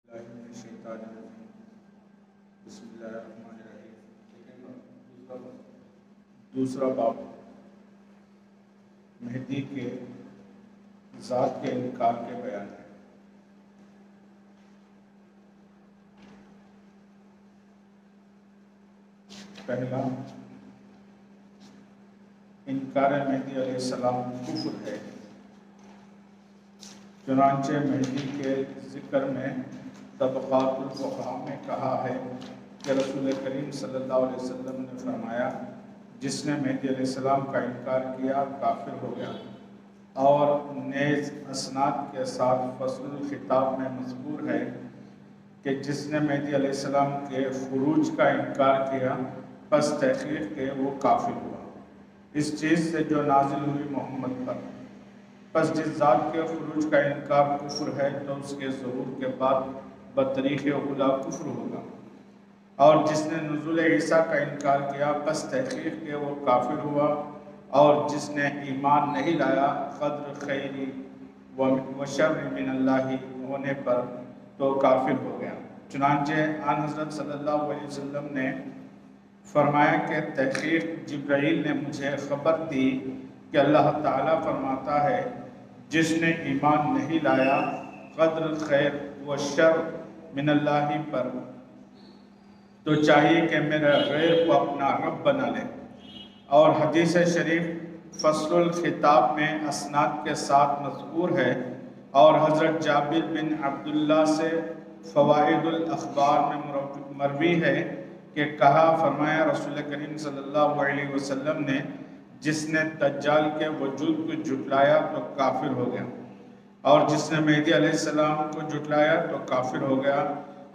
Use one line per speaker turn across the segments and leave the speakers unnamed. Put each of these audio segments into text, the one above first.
اللہ من الشیطان الرجیم بسم اللہ الرحمن الرحیم۔ دوسرا باب مہدی کے ذات کے انکار کے بیان ہے۔ پہلا، انکار مہدی علیہ السلام کفر ہے۔ چنانچہ مہدی کے ذکر میں طبقات الفقہاء میں کہا ہے کہ رسول کریم صلی اللہ علیہ وسلم نے فرمایا، جس نے مہدی علیہ السلام کا انکار کیا کافر ہو گیا۔ اور نیز اسناد کے ساتھ فصل الخطاب میں مذکور ہے کہ جس نے مہدی علیہ السلام کے خروج کا انکار کیا پس تحقیق کے وہ کافر ہوا، اس چیز سے جو نازل ہوئی محمد پر۔ پس جس ذات کے خروج کا انکار کفر ہے تو اس کے ظہور کے بعد بطریق اولا کفر ہوگا، اور جس نے نزول عیسیٰ کا انکار کیا پس تحقیق کے وہ کافر ہوا، اور جس نے ایمان نہیں لایا قدر خیری و شر من اللہ ہونے پر تو کافر ہو گیا۔ چنانچہ آن حضرت صلی اللہ علیہ وسلم نے فرمایا کہ تحقیق جبرائیل نے مجھے خبر دی کہ اللہ تعالیٰ فرماتا ہے، جس نے ایمان نہیں لایا قدر خیر و شر من اللہ پر تو چاہیے کہ میرا غیر کو اپنا رب بنا لے۔ اور حدیث شریف فصل الخطاب میں اسناد کے ساتھ مذکور ہے، اور حضرت جابر بن عبداللہ سے فوائد الاخبار میں مروی ہے کہ فرمایا رسول کریم صلی اللہ علیہ وسلم نے، جس نے دجال کے وجود کو جھٹلایا تو کافر ہو گیا، اور جس نے مہدی علیہ السلام کو جھٹلایا تو کافر ہو گیا۔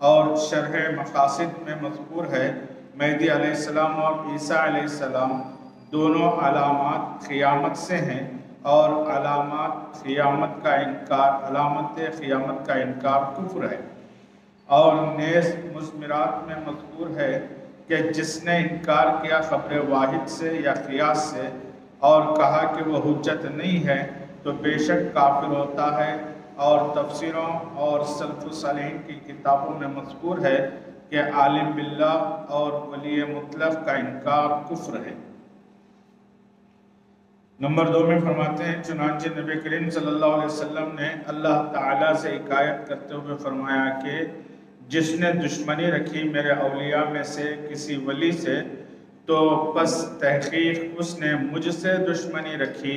اور شرح مقاصد میں مذکور ہے، مہدی علیہ السلام اور عیسیٰ علیہ السلام دونوں علامات قیامت سے ہیں، اور علامت قیامت کا انکار کفر ہے۔ اور نیز مزمرات میں مذکور ہے کہ جس نے انکار کیا خبر واحد سے یا قیاس سے اور کہا کہ وہ حجت نہیں ہے تو بے شک کافر ہوتا ہے۔ اور تفسیروں اور سلف صالحین کی کتابوں میں مذکور ہے کہ عالم باللہ اور ولی مطلق کا انکار کفر ہے۔ نمبر 2 میں فرماتے ہیں، چنانچہ نبی کریم صلی اللہ علیہ وسلم نے اللہ تعالیٰ سے حکایت کرتے ہوئے فرمایا کہ جس نے دشمنی رکھی میرے اولیاء میں سے کسی ولی سے تو پس تحقیق اس نے مجھ سے دشمنی رکھی،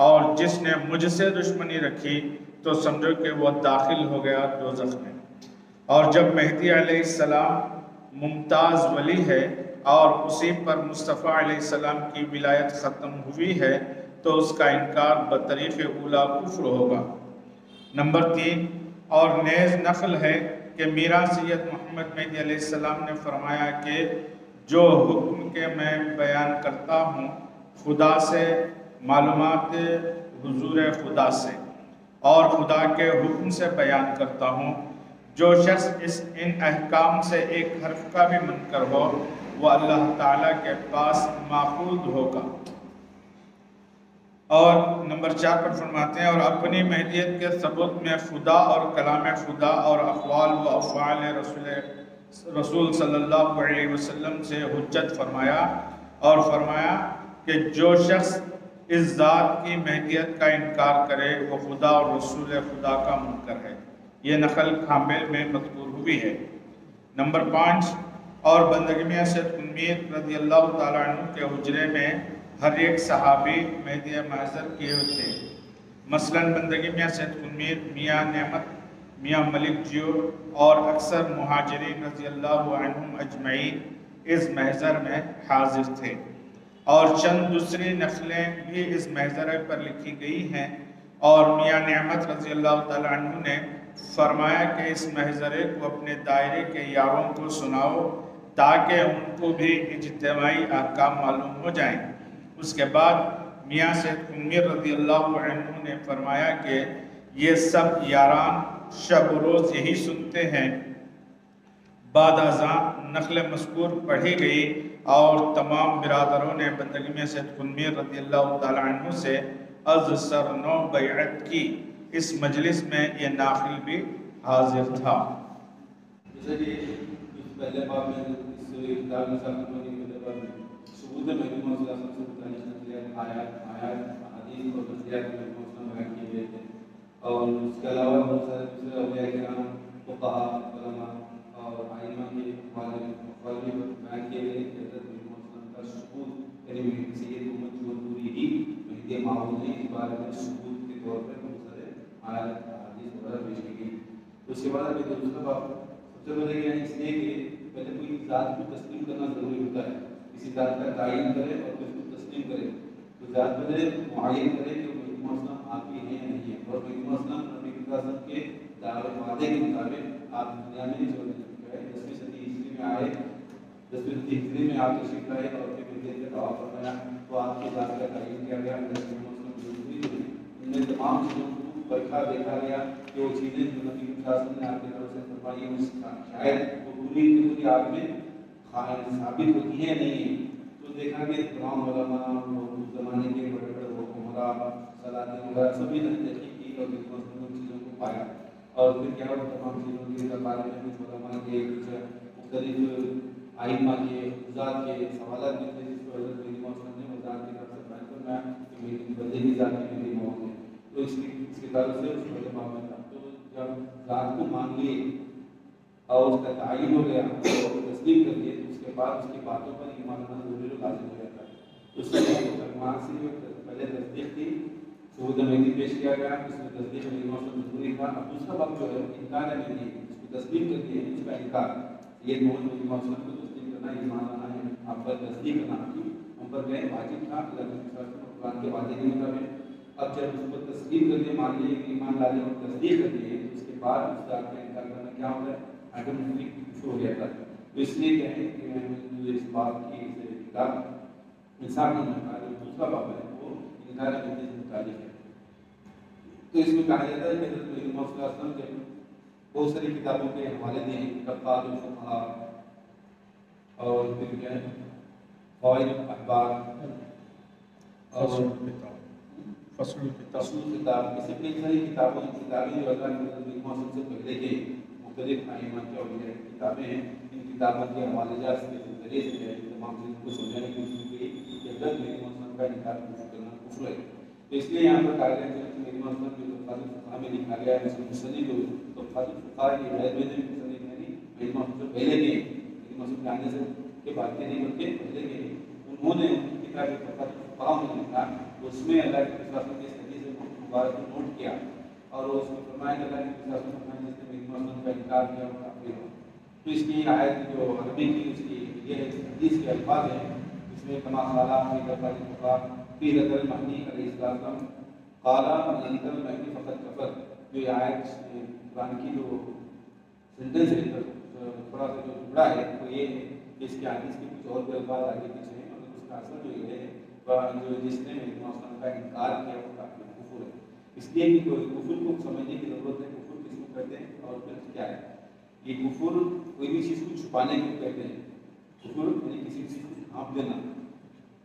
اور جس نے مجھ سے دشمنی رکھی تو سمجھو کہ وہ داخل ہو گیا دوزخ میں۔ اور جب مہدی علیہ السلام ممتاز ولی ہے اور اسی پر مصطفیٰ علیہ السلام کی ولایت ختم ہوئی ہے تو اس کا انکار بطریق اولا کفر ہوگا۔ نمبر 3، اور نیز نقل ہے کہ میرا سید محمد مہدی علیہ السلام نے فرمایا کہ جو حکم کے میں بیان کرتا ہوں خدا سے، معلومات حضور خدا سے اور خدا کے حکم سے بیان کرتا ہوں، جو شخص ان احکام سے ایک حرف کا بھی منکر ہو وہ اللہ تعالیٰ کے پاس ماخوذ ہوگا۔ اور نمبر 4 پر فرماتے ہیں، اور اپنی مہدیت کے ثبوت میں خدا اور کلام خدا اور اقوال و افعال رسول صلی اللہ علیہ وسلم سے حجت فرمایا، اور فرمایا کہ جو شخص اس ذات کی مہدیت کا انکار کرے وہ خدا اور رسول خدا کا منکر ہے۔ یہ نقل کامل میں مذکور ہوئی ہے۔ نمبر 5، اور بندگی میاں سید قنویر رضی اللہ تعالیٰ عنہ کے حجرے میں ہر ایک صحابی مہدی محضر کیے تھے۔ مثلاً بندگی میاں سید قنویر، میاں نعمت، میاں ملک جیو اور اکثر مہاجرین رضی اللہ عنہم اجمعین اس محضر میں حاضر تھے۔ اور چند دوسری نقلیں بھی اس محضر پر لکھی گئی ہیں، اور میاں نعمت رضی اللہ تعالیٰ عنہ نے فرمایا کہ اس محضرے کو اپنے دائرے کے یاروں کو سناؤ تاکہ ان کو بھی اجتماعی احکام معلوم ہو جائیں۔ اس کے بعد میاں سید قنویر رضی اللہ عنہ نے فرمایا کہ یہ سب یاران شب و روز یہی سنتے ہیں۔ بعد ازاں نقل مذکور پڑھی گئی اور تمام برادروں نے بندگی میاں سید قنویر رضی اللہ تعالیٰ عنہ سے از سر نو بیعت کی۔ اس مجلس میں یہ ناخل بھی حاضر تھا۔
جیسا کہ اس پہلے باب میں اس کتاب میں سابقہ کے پہلے باب میں ثبوت مہدی محمد صلی اللہ علیہ وسلم سے متعلق نقلیات آیات حدیث اور تفسیرات میں مہدی محمد بیان کیے گئے تھے، اور اس کے علاوہ بہت سارے دوسرے اولیاء کرام فقہا علماء اور ائمہ کے مقالے بیان کیے گئے کہ حضرت مہدی محمد کا ثبوت یعنی سید امت کی منظوری ہی مہدی معاون نے اس بارے میں ثبوت کے طور پر بہت سارے آیات حدیث وغیرہ پیش کی گئی۔ اس کے بعد ابھی دوسرا باب سب سے پہلے کیا ہے، اس لیے کہ پہلے کوئی ذات کو تسلیم کرنا ضروری ہوتا ہے، کسی ذات کا تعین کرے اور پھر اس کو تسلیم کرے، تو ذات پہلے معین کرے کہ مہدی محمد آپ ہی ہیں یا نہیں ہے، اور مہدی محمد نبی صلی اللہ علیہ وسلم کے دعوے وعدے کے مطابق آپ دنیا میں جو ہے 10ویں صدی عیسوی میں آئے، 10ویں صدی ہجری میں آپ تشریف لائے اور پھر مدینہ کا طواف فرمایا، تو آپ کے ذات کا تعین کیا گیا، مہدی محمد ان میں تمام چیزوں کو پرکھا دیکھا گیا کہ وہ چیزیں جو نبی صلی اللہ علیہ وسلم نے آپ کی طرف سے فرمائی ہیں اس کا شاید وہ پوری کی پوری آپ میں ثابت ہوتی ہے نہیں ہے، تو دیکھا کہ تمام علماء اور اس زمانے کے بڑے بڑے حکمراء سلاطین وغیرہ سبھی نے تحقیق کی اور ان چیزوں کو پایا، اور پھر کیا ہوا تمام چیزوں کے بارے میں کچھ علماء کے کچھ مختلف ائمہ کے حضرات کے سوالات بھی تھے، جس کو حضرت مہدی محمد نے وزارت کی طرف سے بیان فرمایا کہ میری بندے کی ذات کی میری موت ہے، تو اس کے تعلق سے اس پہلے باب میں تھا۔ تو جب ذات کو مان لیے اور اس کا تعین ہو گیا اور تسلیم کر لیے، تو اس کے بعد اس کی باتوں پر ایمان لانا ضروری اور لازم ہو جاتا ہے۔ اس سے وہاں سے جو پہلے تصدیق تھی ثبوت مہدی پیش کیا گیا، اس میں تصدیق مہدی محمد ضروری تھا۔ اب دوسرا باب جو ہے انکار مہدی، اس کو تسلیم کر کے اس کا انکار، یہ محمد مہدی محمد کو تسلیم کرنا، ایمان لانا ہے، آپ پر تصدیق کرنا ہم پر غیر واجب تھا اللہ کے قرآن کے وعدے کے مطابق۔ اب جب اس کو تسلیم کر کے مان لیے کہ ایمان لانے اور تصدیق کر لیے، اس کے بعد اس ذات کا انکار کرنا کیا ہوتا ہے، آٹومیٹکلی کفر ہو جاتا ہے۔ تو اس لیے کہیں کہ میں اس بات کی کتاب انصاف کا جو دوسرا باب ہے وہ انکار مہدی سے متعلق ہے۔ تو اس میں کہا جاتا ہے کہ حضرت مہدی محمد صلی اللہ علیہ وسلم نے بہت ساری کتابوں کے حوالے دیے ہیں، کفات الفقہاء اور پھر کیا ہے فوائد الاحبار اور فصل الکتاب، ایسی کئی ساری کتابیں جو اللہ کے نبی محمد سے پہلے کے مختلف ائمہ کے اولیاء کی کتابیں ہیں، ان کتابوں کے حوالے جات کے ذریعے سے تمام چیزوں کو سمجھانے کی کوشش کی کہ حضرت مہدی محمد کا انکار کرنا کفر ہے۔ تو اس لیے یہاں پر کہا گیا کہ مہدی محمد جو طبقات الفقہاء میں لکھا گیا ہے، اس کے مصنف جو طبقات الفقہاء کے غیر میں مصنف یعنی مہدی محمد سے پہلے کے، مہدی محمد کے آنے سے کے بعد کے نہیں بلکہ پہلے کے، انہوں نے کتاب طبقات الفقہاء میں لکھا، اس میں اللہ کے رسول کے حدیث مبارک کو نوٹ کیا اور اس میں فرمایا کہ اللہ کے رسول نے جس نے مہدی محمد کا انکار کیا وہ کافر ہو۔ تو اس کی آیت جو عربی کی اس کی یہ حدیث کے الفاظ ہیں، اس میں کما قال فی طبقات الفقہاء فی ذکر المہدی علیہ السلام قال من انکر المہدی فقد کفر، جو یہ آیت قرآن کی جو سینٹنس ہے تھوڑا سا جو ٹکڑا ہے وہ یہ ہے کہ اس کے حدیث کے کچھ اور بھی الفاظ آگے پیچھے ہیں، اور اس کا اثر جو یہ ہے جو جس نے مہدی محمد کا انکار کیا وہ کافر کفر ہے۔ اس لیے کہ کفر کو سمجھنے کی ضرورت ہے، کفر کس کو کہتے ہیں اور پھر کیا ہے۔ یہ کفر کوئی بھی چیز کو چھپانے کو کہتے ہیں، کفر یعنی کسی چیز کو ڈھانپ دینا،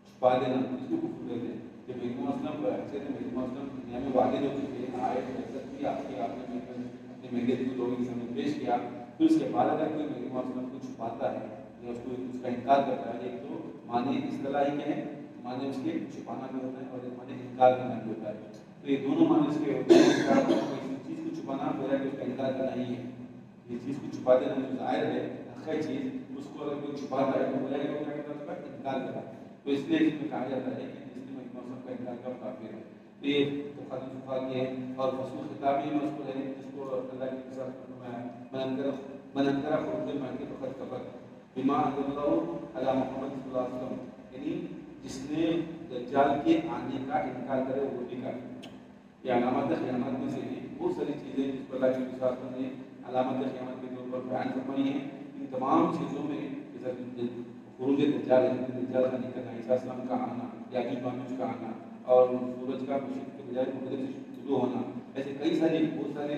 چھپا دینا، اس کو کفر کہتے ہیں۔ جب مہدی محمد مہدی محمد دنیا میں واحد ہو چکے ہیں، آئے بھی آپ نے اپنے میت کو لوگوں کے سامنے پیش کیا، پھر اس کے بعد اگر کوئی مہدی محمد کو چھپاتا ہے یا اس کا انکار کرتا ہے، ایک تو معنی اصطلاحی کیا ہے، معنی اس کے چھپانا بھی ہوتا ہے اور ایک معنی انکار کرنا بھی ہوتا ہے۔ تو یہ دونوں معنی اس کے ہوتے ہیں، کسی چیز کو چھپانا گویا کہ اس کا انکار کرنا ہی ہے، یہ چیز کو چھپا دینا جو ظاہر ہے حقیقی چیز، اس کو اگر کوئی چھپاتا ہے تو گویا کہ وہ کیا کرتا ہے، اس کا انکار کرتا ہے۔ تو اس لیے اس میں کہا جاتا ہے کہ جس نے مہدی محمد کا انکار کیا وہ کافر ہے۔ تو یہ طبقات الفقہاء کی ہے، اور فصل الخطاب یہ مذکور ہے جس کو اللہ کے ساتھ فرمایا من انکر خروج المہدی فقد کفر بما انزل اللہ علی محمد صلی اللہ علیہ وسلم، یعنی جس نے دجال کے آنے کا انکار کرے وہ بھی کافر۔ یہ علامات قیامت میں سے ہیں، بہت ساری چیزیں جس پر اللہ کے ساتھ نے علامات قیامت کے طور پر بیان فرمائی ہیں، ان تمام چیزوں میں خروج دجال ہے، دجال کا نکلنا، عیسیٰ السلام کا آنا، یاجوج ماجوج کا آنا، اور سورج کا مشرق کے بجائے مغرب سے شروع ہونا، ایسے کئی ساری بہت سارے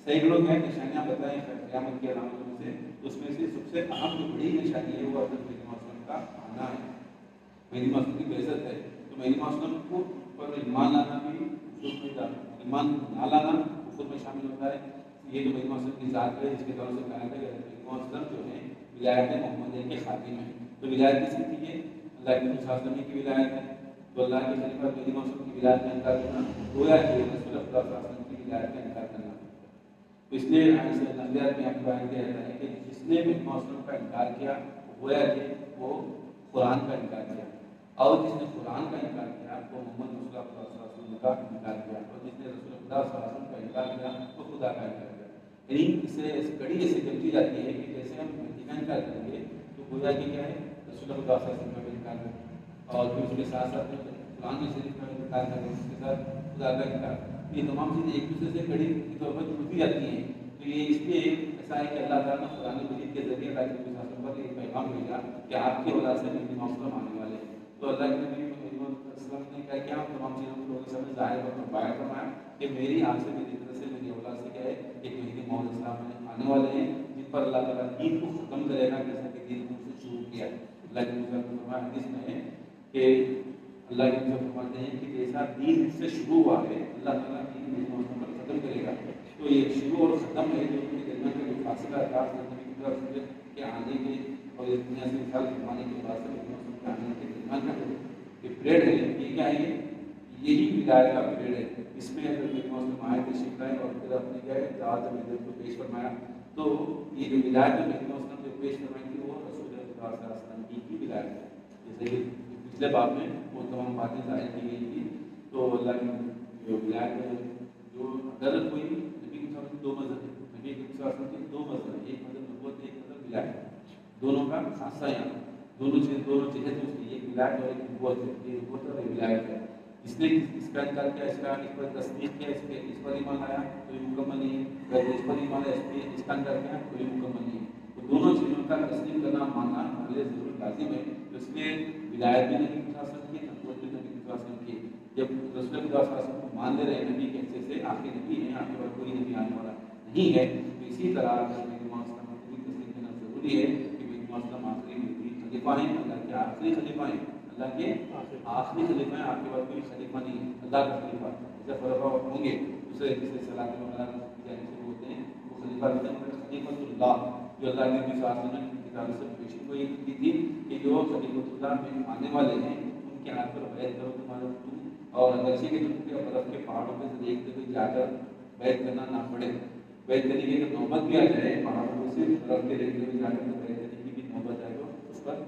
سینکڑوں میں نشانیاں بتائیں قیامت کی علامتوں میں سے، اس میں سے سب سے اہم جو بڑی نشانی ہے وہ حضرت مہدی محمد کا آنا ہے، مہدی محمد کی بعثت ہے۔ تو مہدی محمد کو پر ایمان لانا بھی کفر میں ایمان نہ لانا کفر میں شامل ہوتا ہے، یہ تو محمد وسلم کی ذات ہے جس کے طور سے کہا گیا ہے محمد وسلم جو ہے ولایت محمدیہ کے خاتم ہیں. تو ولایت کس کی ہے؟ اللہ کے رسول صلی اللہ علیہ وسلم کی ولایت ہے. تو اللہ کے خلیفہ محمد وسلم کی ولایت کا انکار کرنا گویا کہ رسول اللہ صلی اللہ علیہ وسلم کی ولایت کا انکار کرنا. تو اس لیے نظریات میں آپ کو آئے کہتا ہے کہ جس نے محمد وسلم کا انکار کیا گویا کہ وہ قرآن کا انکار کیا, اور جس نے قرآن کا انکار کیا وہ محمد رسول اللہ صلی اللہ علیہ وسلم کا انکار کیا, اور جس نے رسول اللہ صلی اللہ علیہ وسلم کا انکار کیا وہ خدا کا انکار کیا. یعنی اسے کڑی ایسے جمتی جاتی ہے کہ جیسے ہم مہدی کا انکار کریں گے تو گویا کہ کیا ہے رسول اللہ صلی اللہ علیہ وسلم کا انکار کریں, اور پھر اس کے ساتھ ساتھ قرآن شریف کا انکار کریں, اس کے ساتھ خدا کا انکار. یہ تمام چیزیں ایک دوسرے سے کڑی کے طور پر جڑتی جاتی ہیں. تو یہ اس لیے ایسا ہے کہ اللہ تعالیٰ نے قرآن مجید کے ذریعے اللہ کے رسول پر ایک پیغام بھیجا کہ آپ کی اولاد سے مہدی موسم آنے والے ہیں. تو اللہ کے نبی وسلم نے کہا کہ ہم تمام چیزوں کو لوگوں کے سامنے ظاہر اور باہر فرمایا کہ میری آپ سے میری طرف سے میری اولاد سے کیا ہے ایک مہدی محمد السلام آنے والے ہیں جن پر اللہ تعالیٰ دین کو ختم کرے گا جیسا کہ دین کو سے شروع کیا. اللہ کے رسول فرمایا حدیث میں ہے کہ اللہ کے رسول فرماتے ہیں کہ جیسا دین سے شروع ہوا ہے اللہ تعالیٰ دین مہدی محمد پر ختم کرے گا. تو یہ شروع اور ختم ہے جو ان کے درمیان کا جو فاصلہ خاص نبی کی طرف کے آنے کے اور اس دنیا سے مثال فرمانے کے بعد سے کے آنے کے درمیان کا جو پیریڈ ہے یہ کیا ہے, یہی ولایت کا پیریڈ ہے. اس میں اگر محمد آئے تشریف لائے اور پھر اپنے کیا ہے دعوت مدد کو پیش فرمایا, تو یہ جو ولایت جو محمد وسلم نے پیش فرمائی تھی وہ رسول اللہ صلی اللہ علیہ وسلم کی ولایت ہے. جیسے کہ پچھلے باب میں وہ تمام باتیں ظاہر کی گئی تھی. تو اللہ کی جو ولایت ہے جو اگر کوئی نبی کے دو مذہب ہے, نبی کے دو مذہب ہے, ایک مذہب نبوت ہے ایک مذہب ولایت, دونوں کا خاصہ یہاں دونوں جہت ہے اس کی, ایک ولایت اور ایک نبوت ہے, یہ نبوت اور ایک ولایت ہے. جس نے اس کا انکار کیا اس پر تصدیق کیا اس پر ایمان آیا تو یہ مکمل نہیں ہے, اگر اس پر ایمان آیا اس کا انکار کیا تو یہ مکمل نہیں ہے. تو دونوں چیزوں کا تسلیم کرنا ماننا ہمارے لیے ضرور لازم ہے. تو اس لیے ولایت بھی نبی کی خاص کی نبوت بھی نبی کی خاص کی. جب رسول اللہ صلی اللہ علیہ وسلم کو مان لے رہے نبی کے حصے سے آخری نبی ہیں, آپ کے بعد کوئی نبی آنے والا نہیں ہے, تو اسی طرح نبی محمد کو بھی تسلیم کرنا ضروری ہے کہ نبی محمد آخری نبی خلیفہ ہیں, اللہ کے آخری خلیفہ ہیں, اللہ کے آخری خلیفہ ہیں, آپ کے بعد کوئی خلیفہ نہیں ہے, اللہ کا خلیفہ. جب خلیفہ ہوں گے دوسرے جسے صلاح وغیرہ کی جانے سے ہوتے ہیں وہ خلیفہ ہوتے ہیں, خلیفۃ اللہ جو اللہ کے نبی صلی اللہ علیہ وسلم کی کتاب سے پیشن گوئی کی تھی کہ جو خلیفۃ اللہ میں آنے والے ہیں ان کے ہاتھ پر بیعت کرو تمہارا تم, اور اگرچہ کہ تم کے برف کے پہاڑوں پہ سے دیکھتے ہوئے جا کر بیعت کرنا نہ پڑے, بیعت کرنے کی اگر نوبت بھی آ جائے پہاڑوں پہ سے برف کے دیکھتے ہوئے جا کر بیعت کرنے کی بھی نوبت آئے تو اس پر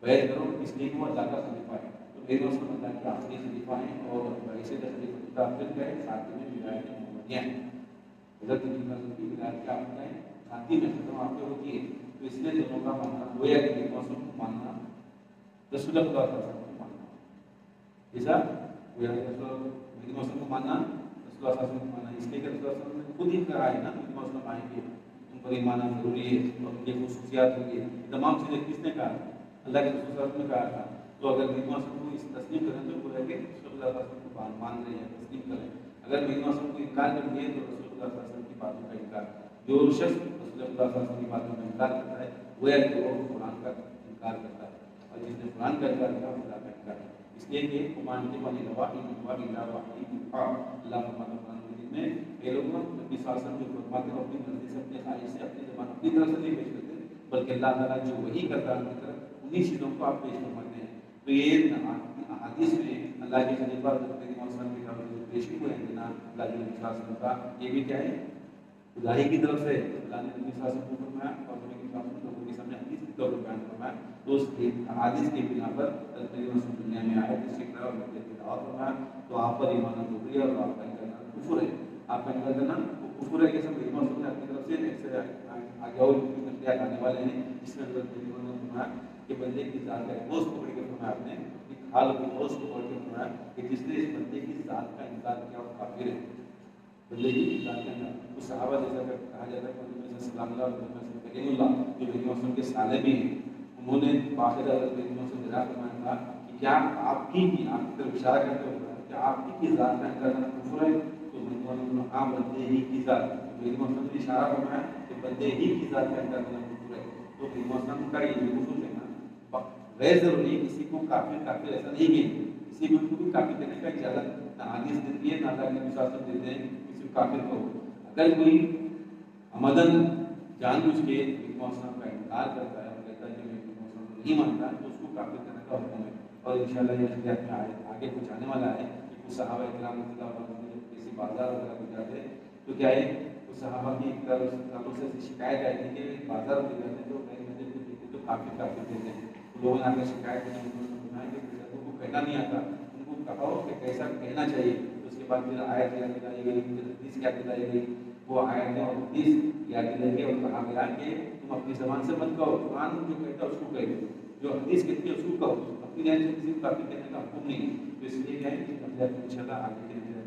بیعت کرو, اس لیے کہ وہ اللہ کا خلیفہ ہے. تو میرے دوست اللہ کے آخری خلیفہ ہیں اور ایسے خلیفۃ اللہ کا خاتم میں ولایت محمدیہ ہیں. حضرت کی ولایت کیا ہوتا ہے خاتم میں ختم آپ کو ہوتی ہے. تو اس لیے دونوں کا ماننا گویا کہ موسم کو ماننا رسول اللہ صلی اللہ علیہ وسلم کو ماننا, جیسا گویا کہ رسول موسم کو ماننا رسول اللہ صلی اللہ علیہ وسلم کو ماننا, اس لیے کہ رسول اللہ صلی اللہ علیہ وسلم نے خود ہی کہا ہے نا موسم آئیں گے ان پر ایمان آنا ضروری ہے اور ان کی خصوصیات ہوں گی. تمام چیزیں کس نے کہا؟ اللہ کے رسول صلی اللہ علیہ وسلم نے کہا تھا. تو اگر میری موسم کو اس تسلیم کریں تو گویا کہ رسول اللہ صلی اللہ علیہ وسلم کو مان رہے ہیں, تسلیم کریں. اگر میری موسم کو انکار کر دیا تو رسول اللہ صلی اللہ علیہ وسلم کی باتوں کا انکار. جو شخص رسول اللہ صلی اللہ علیہ وسلم کی باتوں کا انکار کرتا ہے گویا کہ وہ قرآن کا انکار کرتا ہے, اور جس نے قرآن کا انکار کیا خدا کا انکار. اس لیے کہ مانتے والی رواحی مقابل اللہ قرآن مجید میں یہ لوگ نبی صلی اللہ علیہ وسلم جو فرماتے ہیں اپنی مرضی سے اپنے خواہش سے اپنی زبان اپنی طرف سے نہیں پیش کرتے, بلکہ اللہ تعالیٰ جو وہی کرتا ہے اپنی طرف انہیں چیزوں کو آپ پیش فرماتے ہیں. تو یہ حدیث میں اللہ کے خلیفہ حضرت محمد کی طرف پیش کی ہوئے ہیں نا اللہ کے نبی صلی اللہ علیہ وسلم کا, یہ بھی کیا ہے خدائی کی طرف سے اللہ نے نبی صلی اللہ علیہ وسلم کو فرمایا اور نبی صلی اللہ علیہ وسلم لوگوں کے سامنے حدیث کی طور پر بیان فرمایا. تو اس حدیث کی بنا پر حضرت محمد دنیا میں آئے تشریف لائے اور مدد کی دعوت فرمایا. تو آپ پر ایمان ضروری ہے اور آپ کا انکار کرنا کفر ہے. آپ کا انکار کرنا کفر ہے کہ سب محمد نے اپنی طرف سے ایسے آگے اور نقلیات آنے والے ہیں جس میں حضرت محمد نے فرمایا کہ بندے کی ذات کا گوشت پکڑ کے فرمایا, آپ نے حال کی گوشت کو پکڑ کے فرمایا کہ جس نے اس بندے کی ذات کا انکار کیا وہ کافر ہے. بندے کی ذات کا انکار اس صحابہ جیسا کہا جاتا ہے کہ سلام اللہ علیہ کریم اللہ جو نبی محمد کے سالے بھی ہیں, انہوں نے باقاعدہ حضرت نبی محمد سے دعا فرمایا تھا کہ کیا آپ کی طرف اشارہ کرتے ہوئے کہ آپ کی ذات کا انکار کرنا کفر ہے. تو محمد نے ہاں بندے ہی کی ذات, نبی محمد نے اشارہ فرمایا کہ بندے ہی کی ذات کا انکار کرنا کفر ہے. تو نبی محمد کا یہ خصوص ہے نا, غیر ضروری کسی کو کافر ایسا نہیں ہے, کسی کو بھی کافر دینے کا اجازت نہ حدیث دیتی ہے نہ اللہ کے نبی صلی اللہ علیہ وسلم دیتے ہیں کسی کو کافر کو. اگر کوئی عمدن جان بوجھ کے نبی محمد کا انکار کرتا ہے اور کہتا ہے کہ میں نبی محمد کو نہیں مانتا تو اس کو کافر کرنے کا حکم ہے. اور انشاءاللہ یہ احتیاط میں آگے کچھ آنے والا ہے کہ کچھ صحابہ کرام رضی اللہ عنہم جب کسی بازار وغیرہ کو جاتے تو کیا ہے کچھ صحابہ کی طرف سے شکایت آئی تھی کہ بازار کو جاتے تو نئی مسجد کو دیکھتے تو کافی کہتے ہیں. لوگوں نے آ کے شکایت کی ان کو کہنا نہیں آتا, ان کو کہو کہ کیسا کہنا چاہیے. اس کے بعد پھر آیت کیا دلائی گئی, حدیث کیا دلائی گئی, وہ آیتیں اور حدیث یاد دلائی گئی اور کہا گیا کہ تم اپنی زبان سے مت کہو, قرآن جو کہتا ہے اس کو کہہ دو, جو حدیث کہتی ہے اس کو کہو, اپنی لائن سے کسی کو کافی کہنے کا حکم نہیں. تو اس لیے کیا ہے کہ انشاءاللہ آگے کے